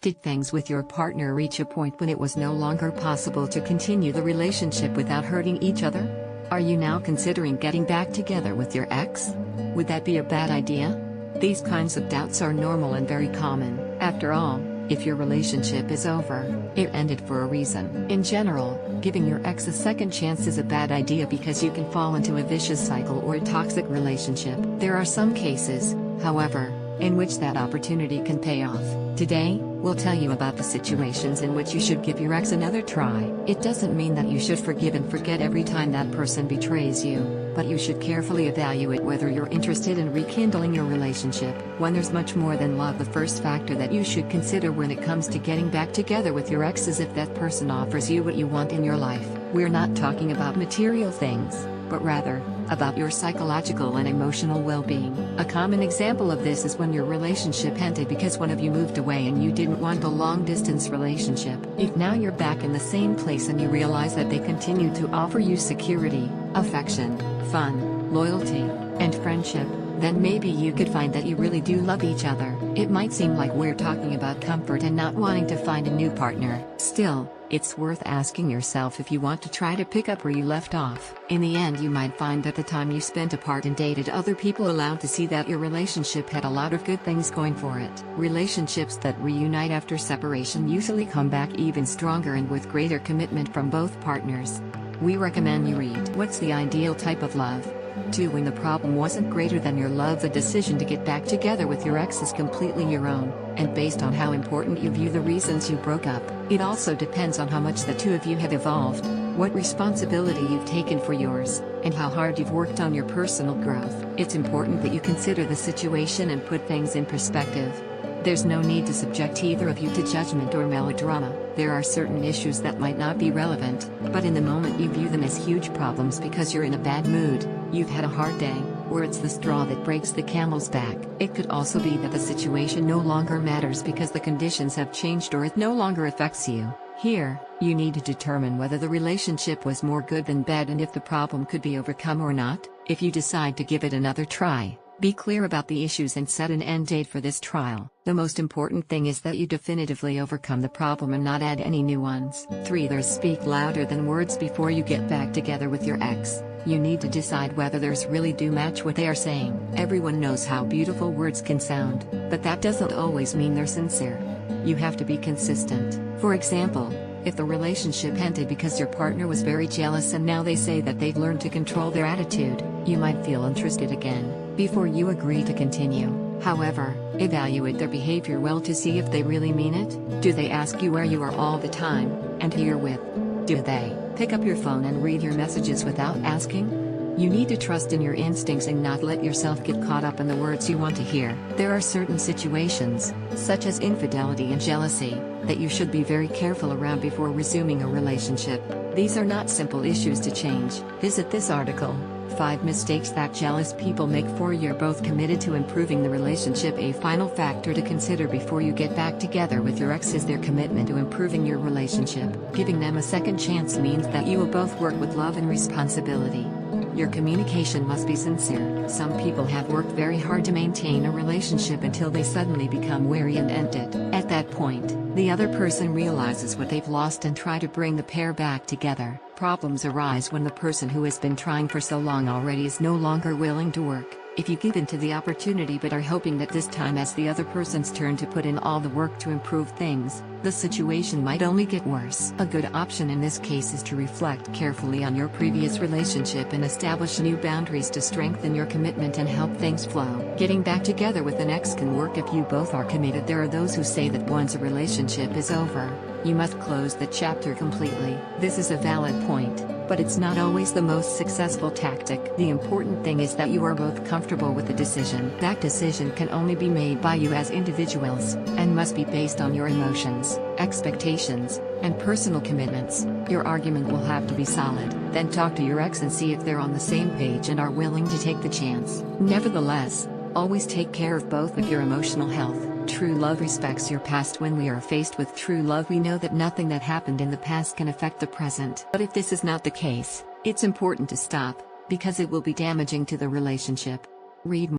Did things with your partner reach a point when it was no longer possible to continue the relationship without hurting each other? Are you now considering getting back together with your ex? Would that be a bad idea? These kinds of doubts are normal and very common. After all, if your relationship is over, it ended for a reason. In general, giving your ex a second chance is a bad idea because you can fall into a vicious cycle or a toxic relationship. There are some cases, however, in which that opportunity can pay off. Today, we'll tell you about the situations in which you should give your ex another try. It doesn't mean that you should forgive and forget every time that person betrays you, but you should carefully evaluate whether you're interested in rekindling your relationship. When there's much more than love, the first factor that you should consider when it comes to getting back together with your ex is if that person offers you what you want in your life. We're not talking about material things, but rather, about your psychological and emotional well-being. A common example of this is when your relationship ended because one of you moved away and you didn't want a long-distance relationship. If now you're back in the same place and you realize that they continue to offer you security, affection, fun, loyalty, and friendship, then maybe you could find that you really do love each other. It might seem like we're talking about comfort and not wanting to find a new partner. Still, it's worth asking yourself if you want to try to pick up where you left off. In the end, you might find that the time you spent apart and dated other people allowed to see that your relationship had a lot of good things going for it. Relationships that reunite after separation usually come back even stronger and with greater commitment from both partners. We recommend you read What's the Ideal Type of Love? 2. When the problem wasn't greater than your love, the decision to get back together with your ex is completely your own, and based on how important you view the reasons you broke up. It also depends on how much the two of you have evolved, what responsibility you've taken for yours, and how hard you've worked on your personal growth. It's important that you consider the situation and put things in perspective. There's no need to subject either of you to judgment or melodrama. There are certain issues that might not be relevant, but in the moment you view them as huge problems because you're in a bad mood, you've had a hard day, or it's the straw that breaks the camel's back. It could also be that the situation no longer matters because the conditions have changed or it no longer affects you. Here, you need to determine whether the relationship was more good than bad and if the problem could be overcome or not. If you decide to give it another try, be clear about the issues and set an end date for this trial. The most important thing is that you definitively overcome the problem and not add any new ones. 3. There's speak louder than words. Before you get back together with your ex, you need to decide whether theirs really do match what they are saying. Everyone knows how beautiful words can sound, but that doesn't always mean they're sincere. You have to be consistent. For example, if the relationship ended because your partner was very jealous and now they say that they've learned to control their attitude, you might feel interested again, before you agree to continue. However, evaluate their behavior well to see if they really mean it. Do they ask you where you are all the time, and who you're with? Do they pick up your phone and read your messages without asking? You need to trust in your instincts and not let yourself get caught up in the words you want to hear. There are certain situations, such as infidelity and jealousy, that you should be very careful around before resuming a relationship. These are not simple issues to change. Visit this article, 5 Mistakes That Jealous People Make. You're both committed to improving the relationship. A final factor to consider before you get back together with your ex is their commitment to improving your relationship. Giving them a second chance means that you will both work with love and responsibility. Your communication must be sincere. Some people have worked very hard to maintain a relationship until they suddenly become wary and end it. At that point, the other person realizes what they've lost and try to bring the pair back together. Problems arise when the person who has been trying for so long already is no longer willing to work. If you give in to the opportunity but are hoping that this time it's the other person's turn to put in all the work to improve things, the situation might only get worse. A good option in this case is to reflect carefully on your previous relationship and establish new boundaries to strengthen your commitment and help things flow. Getting back together with an ex can work if you both are committed. There are those who say that once a relationship is over, you must close the chapter completely. This is a valid point, but it's not always the most successful tactic. The important thing is that you are both comfortable with the decision. That decision can only be made by you as individuals, and must be based on your emotions, expectations, and personal commitments. Your argument will have to be solid. Then talk to your ex and see if they're on the same page and are willing to take the chance. Nevertheless, always take care of both of your emotional health. True love respects your past. When we are faced with true love, we know that nothing that happened in the past can affect the present. But if this is not the case, it's important to stop, because it will be damaging to the relationship. Read more.